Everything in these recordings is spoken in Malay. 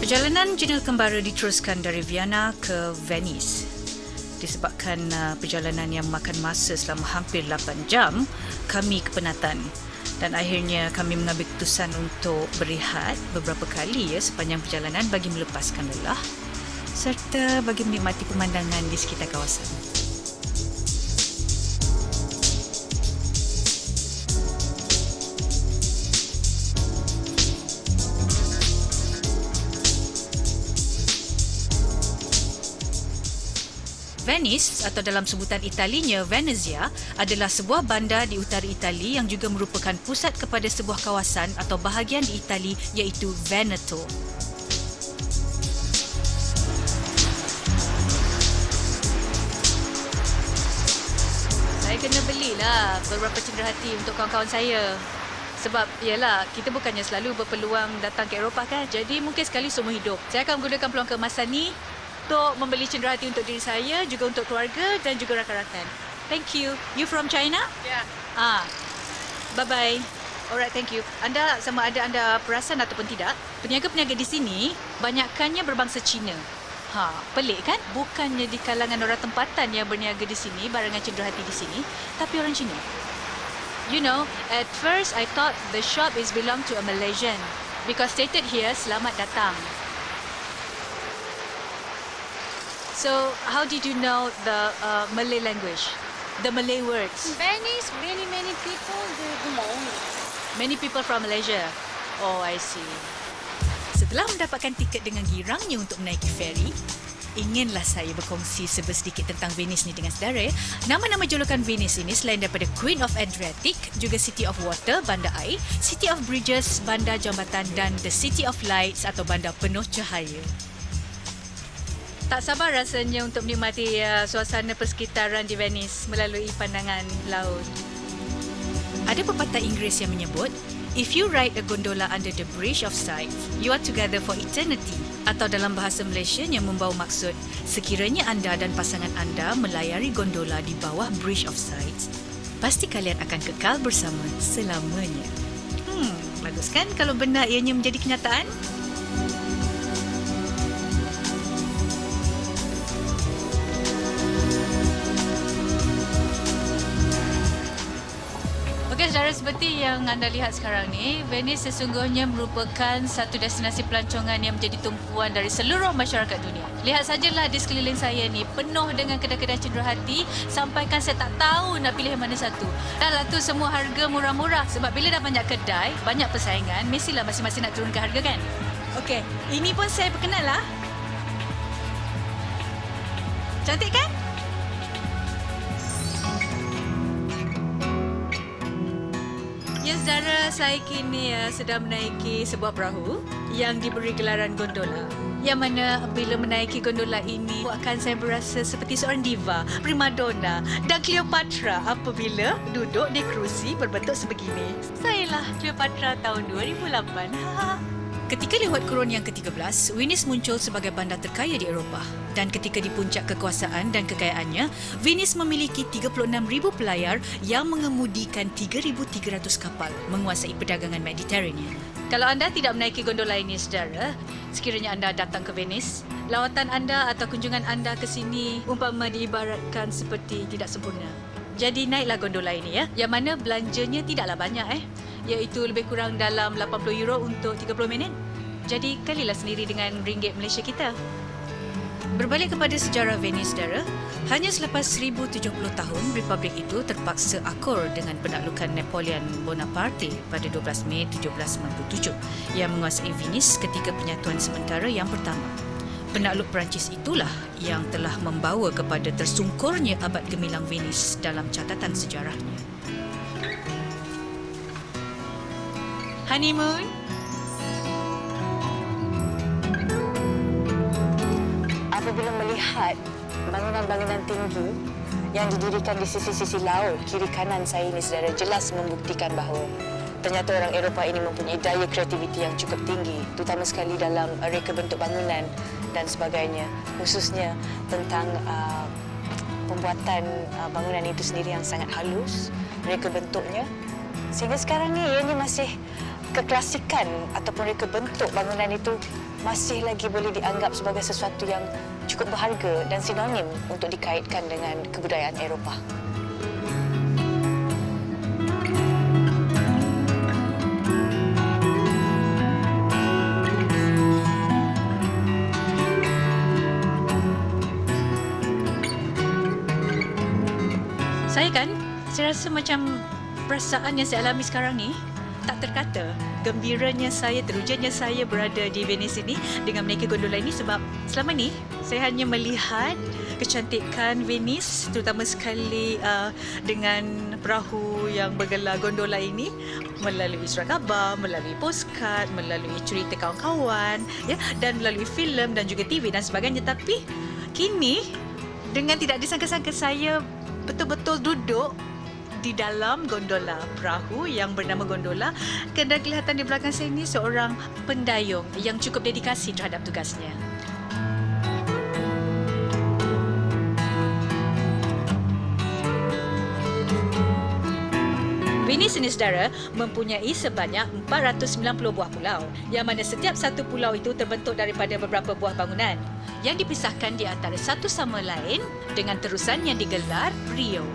Perjalanan Jenel Kembara diteruskan dari Vienna ke Venice. Disebabkan perjalanan yang memakan masa selama hampir 8 jam, kami kepenatan. Dan akhirnya kami mengambil keputusan untuk berehat beberapa kali sepanjang perjalanan bagi melepaskan lelah serta bagi menikmati pemandangan di sekitar kawasan. Venice atau dalam sebutan Italinya Venezia adalah sebuah bandar di utara Itali yang juga merupakan pusat kepada sebuah kawasan atau bahagian di Itali iaitu Veneto. Saya kena belilah beberapa cenderahati untuk kawan-kawan saya. Sebab ialah kita bukannya selalu berpeluang datang ke Eropah kan. Jadi mungkin sekali seumur hidup. Saya akan menggunakan peluang keemasan ni untuk membeli cenderahati untuk diri saya, juga untuk keluarga dan juga rakan-rakan. Thank you. You from China? Yeah. Bye-bye. Alright, thank you. Anda, sama ada anda perasan ataupun tidak, peniaga-peniaga di sini banyakkannya berbangsa Cina. Pelik kan? Bukannya di kalangan orang tempatan yang berniaga di sini, barangan cenderahati di sini, tapi orang Cina. You know, at first I thought the shop is belong to a Malaysian because stated here, selamat datang. So, how did you know the Malay language? The Malay words? In Venice, many people do belong. Many people from Malaysia. Oh, I see. Setelah mendapatkan tiket dengan girangnya untuk menaiki feri, inginlah saya berkongsi sedikit tentang Venice ni dengan saudara. Nama-nama julukan Venice ini selain daripada Queen of Adriatic, juga City of Water, bandar air, City of Bridges, bandar jambatan dan The City of Lights atau bandar penuh cahaya. Tak sabar rasanya untuk menikmati suasana persekitaran di Venice melalui pandangan laut. Ada pepatah Inggeris yang menyebut, if you ride a gondola under the bridge of sight, you are together for eternity. Atau dalam bahasa Malaysia yang membawa maksud, sekiranya anda dan pasangan anda melayari gondola di bawah bridge of sight, pasti kalian akan kekal bersama selamanya. Bagus kan kalau benar ianya menjadi kenyataan? Okey, saudara, seperti yang anda lihat sekarang ni, Venice sesungguhnya merupakan satu destinasi pelancongan yang menjadi tumpuan dari seluruh masyarakat dunia. Lihat sajalah di sekeliling saya ni, penuh dengan kedai-kedai cenderahati, sampaikan saya tak tahu nak pilih mana satu. Dah lah tu semua harga murah-murah, sebab bila dah banyak kedai, banyak persaingan, mestilah masing-masing nak turunkan harga kan? Okey, ini pun saya perkenal lah. Cantik kan? Ya, saudara, saya kini sedang menaiki sebuah perahu yang diberi gelaran gondola. Yang mana bila menaiki gondola ini, akan saya berasa seperti seorang diva, primadona dan Cleopatra apabila duduk di kerusi berbentuk sebegini. Sayalah Cleopatra tahun 2008. Ketika lewat kurun yang ke-13, Venice muncul sebagai bandar terkaya di Eropah. Dan ketika di puncak kekuasaan dan kekayaannya, Venice memiliki 36,000 pelayar yang mengemudikan 3,300 kapal menguasai perdagangan Mediterranean. Kalau anda tidak menaiki gondola ini, saudara, sekiranya anda datang ke Venice, lawatan anda atau kunjungan anda ke sini umpama diibaratkan seperti tidak sempurna. Jadi naiklah gondola ini yang mana belanjanya tidaklah banyak iaitu lebih kurang dalam 80 euro untuk 30 minit. Jadi kalilah sendiri dengan ringgit Malaysia kita. Berbalik kepada sejarah Venice, saudara, hanya selepas 1070 tahun Republik itu terpaksa akur dengan penaklukan Napoleon Bonaparte pada 12 Mei 1797 yang menguasai Venice ketika penyatuan sementara yang pertama. Penakluk Perancis itulah yang telah membawa kepada tersungkurnya abad gemilang Venice dalam catatan sejarahnya. Honeymoon? Apabila melihat bangunan-bangunan tinggi yang didirikan di sisi-sisi laut kiri kanan saya ini, saudara, jelas membuktikan bahawa ternyata orang Eropah ini mempunyai daya kreativiti yang cukup tinggi, terutama sekali dalam reka bentuk bangunan dan sebagainya, khususnya tentang pembuatan bangunan itu sendiri yang sangat halus, reka bentuknya Sehingga sekarang ni ianya masih keklasikan ataupun reka bentuk bangunan itu masih lagi boleh dianggap sebagai sesuatu yang cukup berharga dan sinonim untuk dikaitkan dengan kebudayaan Eropah. Saya rasa macam perasaan yang saya alami sekarang ni tak terkata. Gembiranya saya, terujannya saya berada di Venice ini dengan menaiki gondola ini sebab selama ni saya hanya melihat kecantikan Venice, terutama sekali dengan perahu yang bergelar gondola ini melalui surat khabar, melalui postcard, melalui cerita kawan-kawan, ya, dan melalui filem dan juga TV dan sebagainya. Tapi kini dengan tidak disangka-sangka saya betul-betul duduk di dalam gondola perahu yang bernama gondola, dan kelihatan di belakang saya ini seorang pendayung yang cukup dedikasi terhadap tugasnya. Venice ini, saudara, mempunyai sebanyak 490 buah pulau, yang mana setiap satu pulau itu terbentuk daripada beberapa buah bangunan yang dipisahkan di antara satu sama lain dengan terusan yang digelar Rio.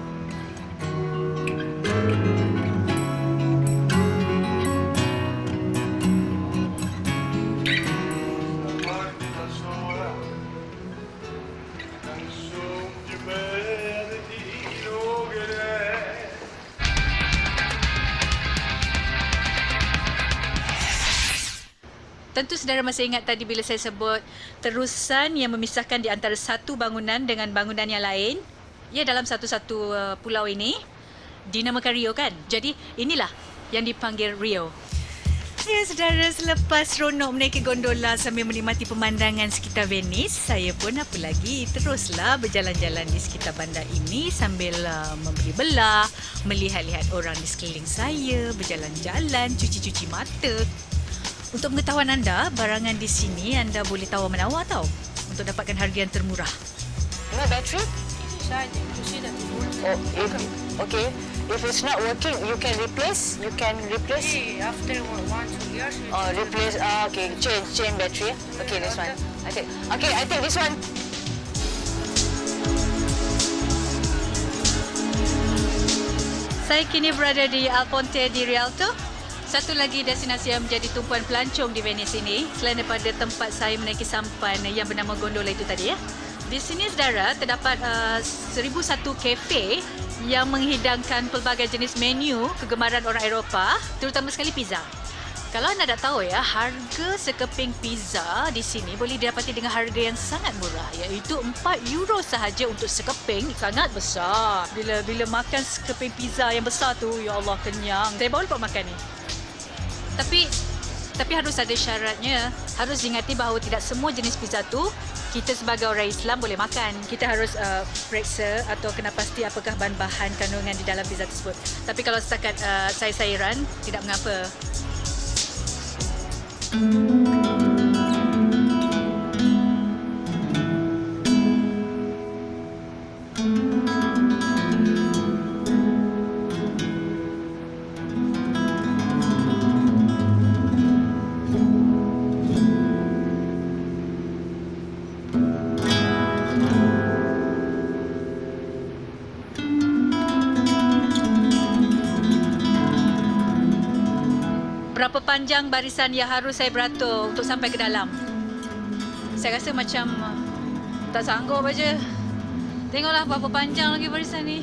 Tentu saudara masih ingat tadi bila saya sebut terusan yang memisahkan di antara satu bangunan dengan bangunan yang lain. Ya, dalam satu-satu pulau ini dinamakan Rio, kan? Jadi inilah yang dipanggil Rio. Ya saudara, selepas seronok menaiki gondola sambil menikmati pemandangan sekitar Venice, saya pun apa lagi teruslah berjalan-jalan di sekitar bandar ini sambil memberi belah, melihat-lihat orang di sekeliling saya, berjalan-jalan, cuci-cuci mata. Untuk pengetahuan anda, barangan di sini anda boleh tawar-menawar tau untuk dapatkan harga yang termurah. No battery? Inside, you see that it's working. Oh, okay. If it's not working, you can replace. You can replace. Okay, after 1-2 years, you Oh, replace. Okay, change battery. Okay, this one. I think this one. Saya kini berada di Al Ponte di Rialto. Satu lagi destinasi yang menjadi tumpuan pelancong di Venice ini, selain daripada tempat saya menaiki sampan yang bernama gondola itu tadi, ya. Di sini, saudara, terdapat 1001 kafe yang menghidangkan pelbagai jenis menu kegemaran orang Eropah, terutama sekali pizza. Kalau anda nak tahu, ya, harga sekeping pizza di sini boleh didapati dengan harga yang sangat murah, iaitu €4 sahaja untuk sekeping. Sangat besar. Bila makan sekeping pizza yang besar tu, ya Allah, kenyang. Saya baru lepas makan ni. Tapi harus ada syaratnya. Harus diingati bahawa tidak semua jenis pizza tu kita sebagai orang Islam boleh makan. Kita harus periksa atau kena pasti apakah bahan-bahan kandungan di dalam pizza tersebut. Tapi kalau setakat sayur-sayuran, tidak mengapa. Berapa panjang barisan yang harus saya beratur untuk sampai ke dalam? Saya rasa macam tak sanggup aja. Tengoklah berapa panjang lagi barisan ni.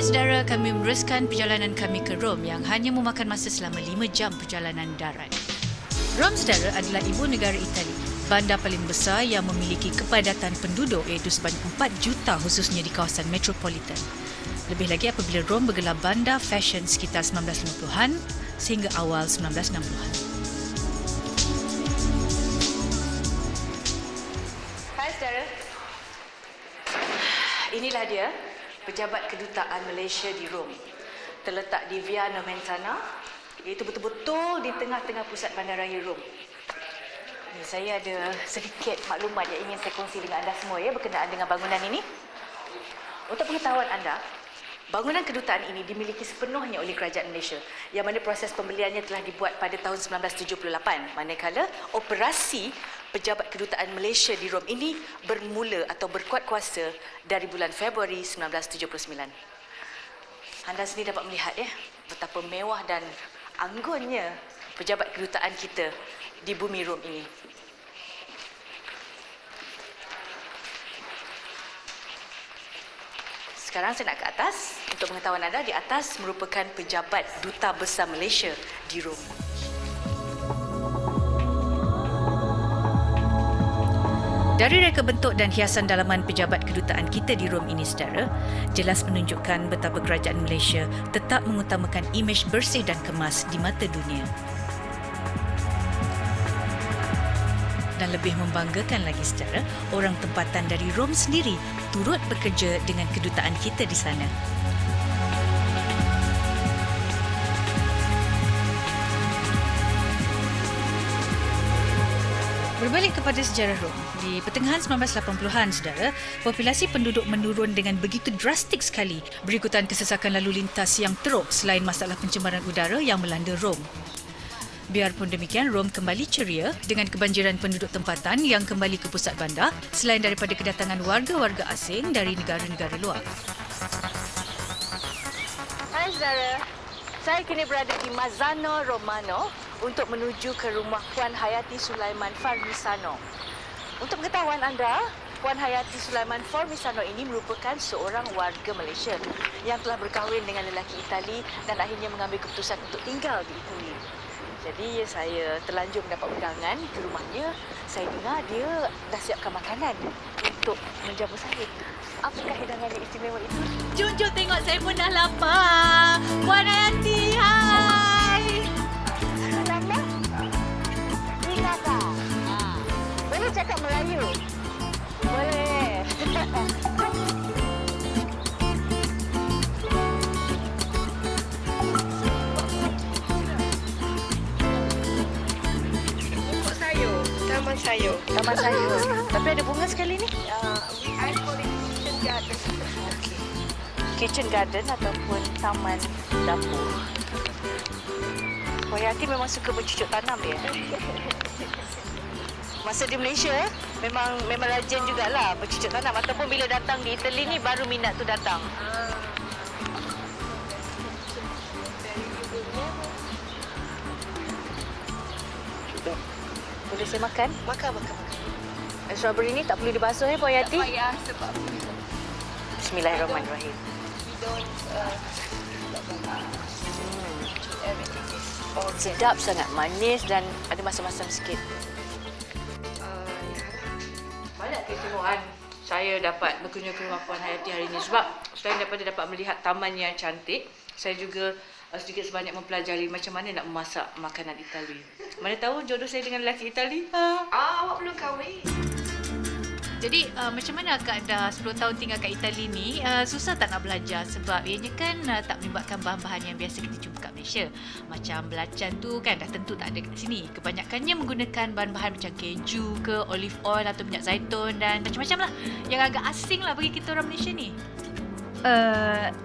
Saudara, kami meneruskan perjalanan kami ke Rom yang hanya memakan masa selama 5 jam perjalanan darat. Rom, saudara, adalah ibu negara Itali, bandar paling besar yang memiliki kepadatan penduduk iaitu sebanyak 4 juta khususnya di kawasan metropolitan. Lebih lagi apabila Rom bergelar bandar fashion sekitar 1950-an sehingga awal 1960-an. Hai saudara. Inilah dia, pejabat kedutaan Malaysia di Rom. Terletak di Via Nomentana, iaitu betul-betul di tengah-tengah pusat bandaraya Rom. Saya ada sedikit maklumat yang ingin saya kongsi dengan anda semua berkenaan dengan bangunan ini. Untuk pengetahuan anda, bangunan kedutaan ini dimiliki sepenuhnya oleh Kerajaan Malaysia, yang mana proses pembeliannya telah dibuat pada tahun 1978, manakala operasi pejabat kedutaan Malaysia di Rom ini bermula atau berkuat kuasa dari bulan Februari 1979. Anda sendiri dapat melihat betapa mewah dan anggunnya pejabat kedutaan kita di bumi Rom ini. Sekarang saya nak ke atas. Untuk pengetahuan anda, di atas merupakan pejabat Duta Besar Malaysia di Rom. Dari reka bentuk dan hiasan dalaman pejabat kedutaan kita di Rom ini, saudara, jelas menunjukkan betapa kerajaan Malaysia tetap mengutamakan imej bersih dan kemas di mata dunia. Dan lebih membanggakan lagi, saudara, orang tempatan dari Rom sendiri turut bekerja dengan kedutaan kita di sana. Berbalik kepada sejarah Rom, di pertengahan 1980-an, saudara, populasi penduduk menurun dengan begitu drastik sekali berikutan kesesakan lalu lintas yang teruk selain masalah pencemaran udara yang melanda Rom. Biarpun demikian, Rom kembali ceria dengan kebanjiran penduduk tempatan yang kembali ke pusat bandar selain daripada kedatangan warga-warga asing dari negara-negara luar. Hai saudara, saya kini berada di Mazzano Romano untuk menuju ke rumah Puan Hayati Sulaiman Farmisano. Untuk pengetahuan anda, Puan Hayati Sulaiman Farmisano ini merupakan seorang warga Malaysia yang telah berkahwin dengan lelaki Itali dan akhirnya mengambil keputusan untuk tinggal di Itali. Jadi saya terlanjur mendapat undangan ke rumahnya. Saya dengar dia dah siapkan makanan untuk menjamu saya. Apakah hidangan yang istimewa itu? Jom tengok, saya pun dah lapar. Puan Hayati, hai! Nama? Inaka. Boleh cakap Melayu? Boleh. Taman sayur. Taman sayur. Tapi ada bunga sekali ni. I call it kitchen garden. Kitchen garden ataupun taman dapur. Puan Hayati memang suka bercucuk tanam dia. Masa di Malaysia, memang rajin jugalah bercucuk tanam. Ataupun bila datang di Itali ni, baru minat tu datang. Boleh saya makan? Makan. Strawberry ni tak perlu dibasuh Puan Hayati? Tak payah sebab Bismillahirrahmanirrahim. we don't everything is all Sedap sangat, manis dan ada masam-masam sikit. Banyak keistimewaan saya dapat berkunjung ke rumah Puan Hayati hari ini sebab selain daripada dapat melihat taman yang cantik, saya juga sedikit sebanyak mempelajari macam mana nak memasak makanan Itali. Mana tahu jodoh saya dengan lelaki Itali. awak belum kahwin. Jadi macam mana Kak dah 10 tahun tinggal kat Itali ni, susah tak nak belajar sebab ianya kan tak melibatkan bahan-bahan yang biasa kita jumpa kat Malaysia. Macam belacan tu kan dah tentu tak ada kat sini. Kebanyakannya menggunakan bahan-bahan macam keju ke, olive oil atau minyak zaitun dan macam-macam lah yang agak asing lah bagi kita orang Malaysia ni.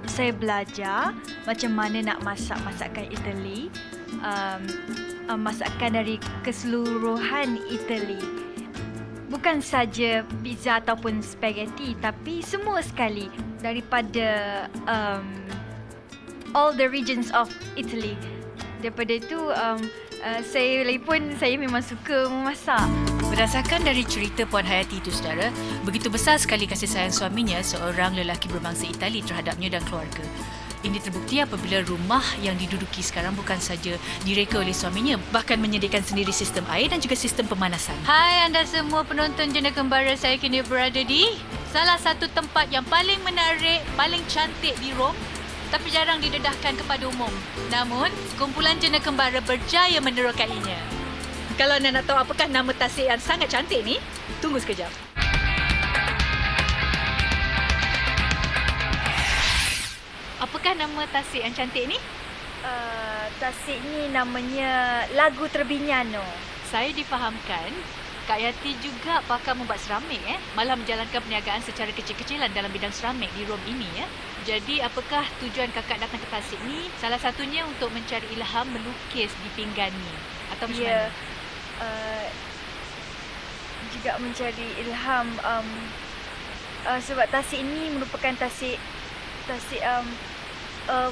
Saya belajar macam mana nak masak masakan Itali, masakan dari keseluruhan Itali. Bukan saja pizza ataupun spaghetti, tapi semua sekali daripada all the regions of Italy. Daripada itu, saya memang suka memasak. Berdasarkan dari cerita Puan Hayati itu, saudara, begitu besar sekali kasih sayang suaminya, seorang lelaki berbangsa Itali, terhadapnya dan keluarga. Ini terbukti apabila rumah yang diduduki sekarang bukan saja direka oleh suaminya, bahkan menyediakan sendiri sistem air dan juga sistem pemanasan. Hai anda semua penonton Jenda Kembara, saya kini berada di Salah satu tempat yang paling menarik, paling cantik di Rom, tapi jarang didedahkan kepada umum. Namun, kumpulan jena kembara berjaya menerokainya. Kalau anda nak tahu apakah nama tasik yang sangat cantik ni, tunggu sekejap. Apakah nama tasik yang cantik ni? Tasik ni namanya Lagu Terbinyano. Saya difahamkan, Kak Yati juga pakar membuat seramik. Malah menjalankan perniagaan secara kecil-kecilan dalam bidang seramik di Rom ini. Jadi, apakah tujuan kakak datang ke Tasik ni? Salah satunya untuk mencari ilham melukis di pinggan ni. Atau macam mana? Juga mencari ilham sebab tasik ini merupakan tasik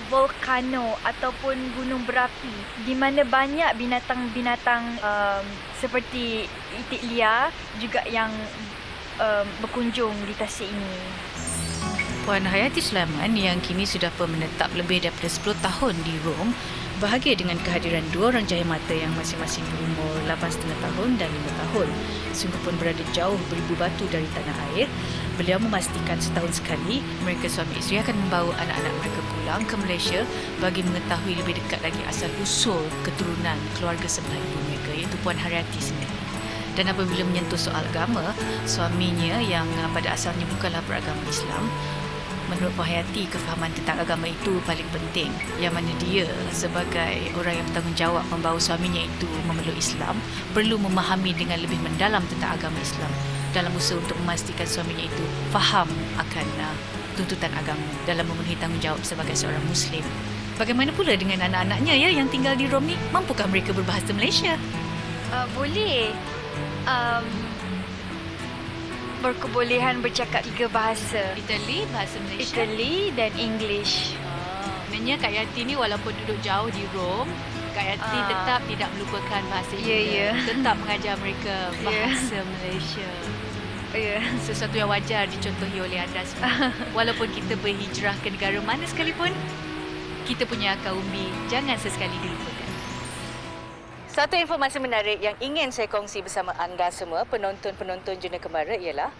volcano ataupun gunung berapi di mana banyak binatang-binatang seperti itik liar juga yang berkunjung di tasik ini. Puan Hayati Sulaiman yang kini sudah menetap lebih daripada 10 tahun di Rom bahagia dengan kehadiran dua orang jaya mata yang masing-masing berumur 8,5 tahun dan 5 tahun. Sungguh pun berada jauh beribu batu dari tanah air. Beliau memastikan setahun sekali mereka suami isteri akan membawa anak-anak mereka pulang ke Malaysia bagi mengetahui lebih dekat lagi asal-usul keturunan keluarga sebelah ibu mereka, iaitu Puan Hayati sendiri. Dan apabila menyentuh soal agama, suaminya yang pada asalnya bukanlah beragama Islam, menurut Puan Hayati, kefahaman tentang agama itu paling penting, yang mana dia sebagai orang yang bertanggungjawab membawa suaminya itu memeluk Islam perlu memahami dengan lebih mendalam tentang agama Islam dalam usaha untuk memastikan suaminya itu faham akan tuntutan agama dalam memenuhi tanggungjawab sebagai seorang Muslim. Bagaimana pula dengan anak-anaknya yang tinggal di Rom ni? Mampukah mereka berbahasa Malaysia? Boleh. Berkebolehan bercakap 3 bahasa. Italy, bahasa Malaysia. Italy dan English. Maknanya Kak Yati ni walaupun duduk jauh di Rom, Kak Yati tetap tidak melupakan bahasa Inggeris. Tetap mengajar mereka bahasa Malaysia. Sesuatu yang wajar dicontohi oleh anda semua. Walaupun kita berhijrah ke negara mana sekalipun, kita punya akar umbi jangan sesekali dilupakan. Satu informasi menarik yang ingin saya kongsi bersama anda semua, penonton-penonton Jena Kembara, ialah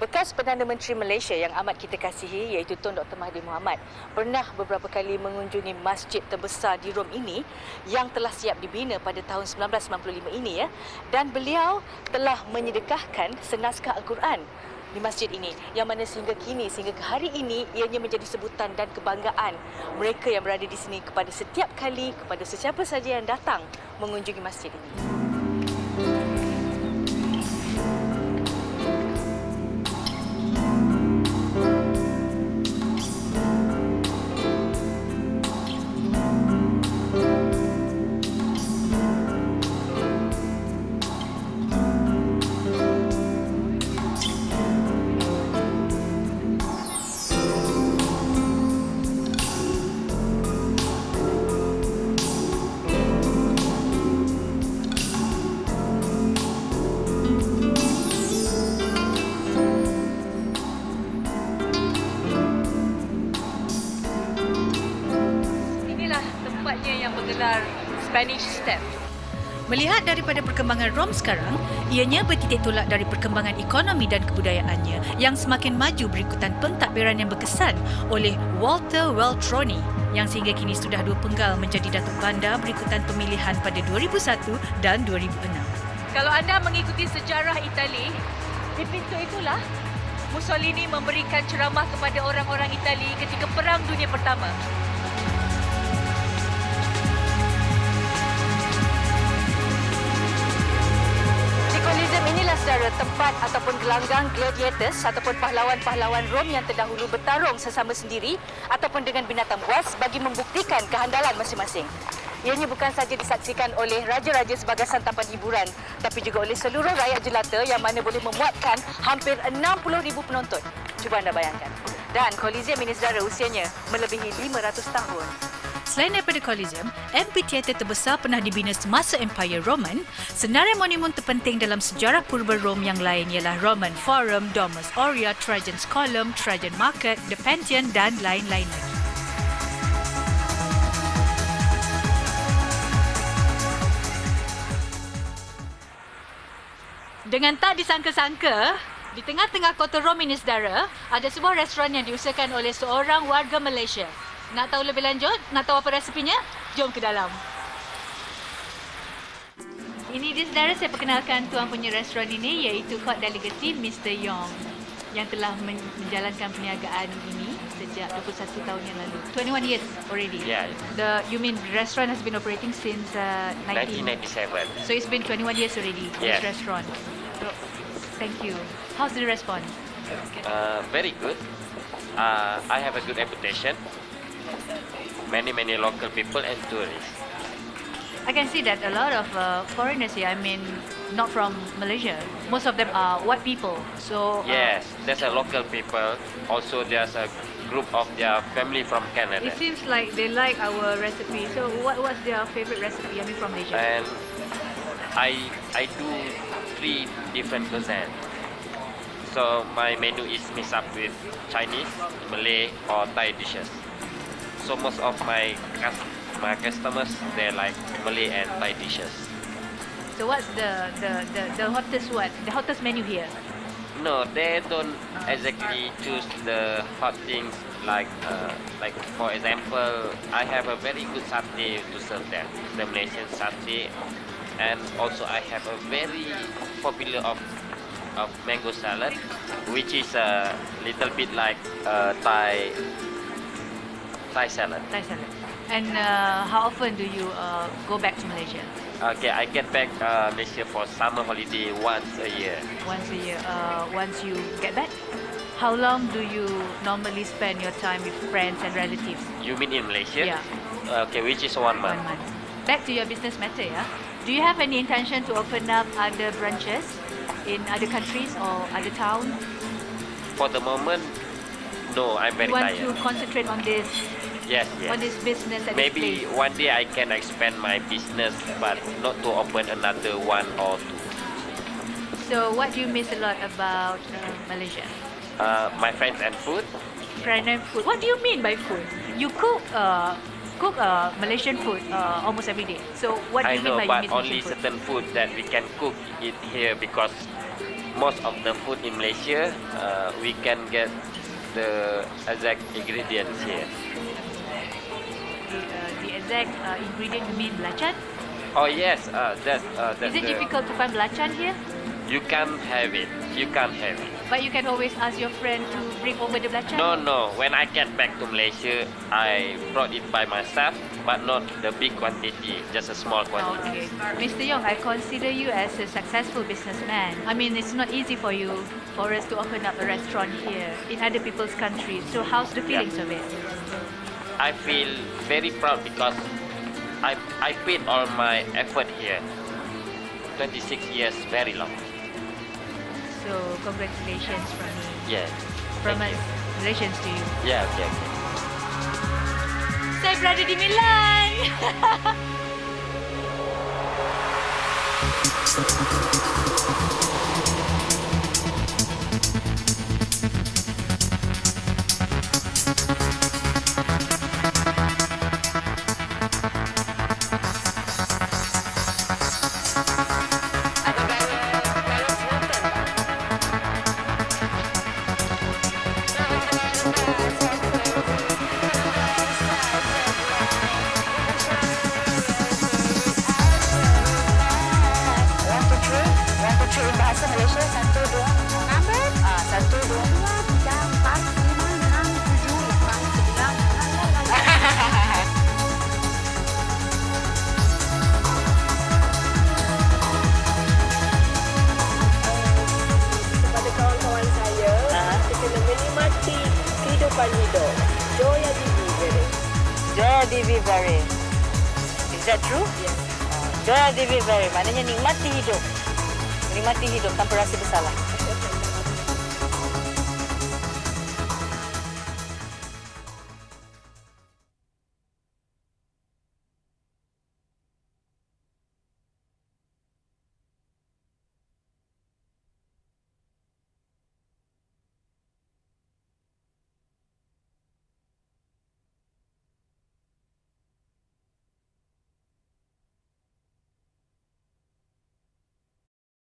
bekas Perdana Menteri Malaysia yang amat kita kasihi, iaitu Tun Dr. Mahathir Mohamad, pernah beberapa kali mengunjungi masjid terbesar di Rom ini yang telah siap dibina pada tahun 1995 ini dan beliau telah menyedekahkan senaskah Al-Quran di masjid ini, yang mana sehingga kini, sehingga ke hari ini, ianya menjadi sebutan dan kebanggaan mereka yang berada di sini kepada setiap kali, kepada sesiapa saja yang datang mengunjungi masjid ini. Spanish Step. Melihat daripada perkembangan Rom sekarang, ianya bertitik tolak dari perkembangan ekonomi dan kebudayaannya yang semakin maju berikutan pentadbiran yang berkesan oleh Walter Veltroni yang sehingga kini sudah 2 penggal menjadi Datuk Bandar berikutan pemilihan pada 2001 dan 2006. Kalau anda mengikuti sejarah Itali, di pintu itulah Mussolini memberikan ceramah kepada orang-orang Itali ketika Perang Dunia Pertama. Coliseum inilah saudara tempat ataupun gelanggang gladiators ataupun pahlawan-pahlawan Rom yang terdahulu bertarung sesama sendiri ataupun dengan binatang buas bagi membuktikan kehandalan masing-masing. Ianya bukan saja disaksikan oleh raja-raja sebagai santapan hiburan, tapi juga oleh seluruh rakyat jelata yang mana boleh memuatkan hampir 60,000 penonton. Cuba anda bayangkan. Dan Coliseum ini saudara usianya melebihi 500 tahun. Selain daripada Coliseum, amphitheater terbesar pernah dibina semasa Empire Roman. Senarai monumen terpenting dalam sejarah purba Rom yang lain ialah Roman Forum, Domus Aurea, Trajan's Column, Trajan Market, The Pantheon dan lain-lain lagi. Dengan tak disangka-sangka, Di tengah-tengah kota Rom ini, saudara, ada sebuah restoran yang diusahakan oleh seorang warga Malaysia. Nak tahu lebih lanjut? Nak tahu apa resepinya? Jom ke dalam. Ini dia, saudara, saya perkenalkan tuan punya restoran ini, iaitu Court Delegacy Mr. Yong, yang telah menjalankan perniagaan ini sejak 21 tahun yang lalu. 21 years already. Yeah. You mean the restaurant has been operating since 1997. So it's been 21 years already, Yes. this restaurant. So, thank you. How's the response? Very good. I have a good reputation. Many local people and tourists. I can see that a lot of foreigners here, I mean, not from Malaysia. Most of them are white people. So Yes, there's a local people. Also, there's a group of their family from Canada. it seems like they like our recipe. So what's their favorite recipe? I mean, from Malaysia. And I do 3 different cuisine. So my menu is mixed up with Chinese, Malay, or Thai dishes. So most of my customers, they like Malay and Thai dishes. So what's the hottest one? The hottest menu here? No, they don't exactly choose the hot things like for example, I have a very good satay to serve them, the Malaysian satay, and also I have a very popular of mango salad, which is a little bit like Thai salad. Thai salad. And how often do you go back to Malaysia? Okay, I get back Malaysia for summer holiday once a year. Once a year. Once you get back, how long do you normally spend your time with friends and relatives? You mean in Malaysia? Yeah. Okay, which is 1 month. 1 month. Back to your business matter, yeah? Do you have any intention to open up other branches in other countries or other towns? For the moment, no, I'm very You want tired. to concentrate on this Yes. business at this Maybe place? one day I can expand my business, but not to open another 1 or 2. So what do you miss a lot about Malaysia? My friends and food. Friend and food. What do you mean by food? You cook Malaysian food almost every day. So what do I you mean know, by but you miss only Malaysian food? certain food that we can cook it here, because most of the food in Malaysia, we can get the exact ingredients here. The exact ingredient, you mean belacan? Oh yes, that's Is it difficult to find belacan here? You can't have it. You can't have it. But you can always ask your friend to bring over the belacan? No. When I get back to Malaysia, I brought it by myself, but not the big quantity, just a small quantity. Okay. Mr. Yong, I consider you as a successful businessman. I mean, it's not easy for us to open up a restaurant here in other people's countries. So how's the feelings of it? I feel very proud because I paid all my effort here. 26 years, very long. So congratulations from me. Yeah. From Thank us, you. congratulations to you. Yeah, okay. Saya berada di Milan. Want to try bahasa Malaysia? 1, 2. Number? 1, 2. Kepada kawan-kawan saya, kita kena menikmati kehidupan hidup. Joya Diberi. Joya Diberi. Is that true? Yes. Joya Diberi maknanya nikmati hidup. Nikmati hidup tanpa rasa bersalah.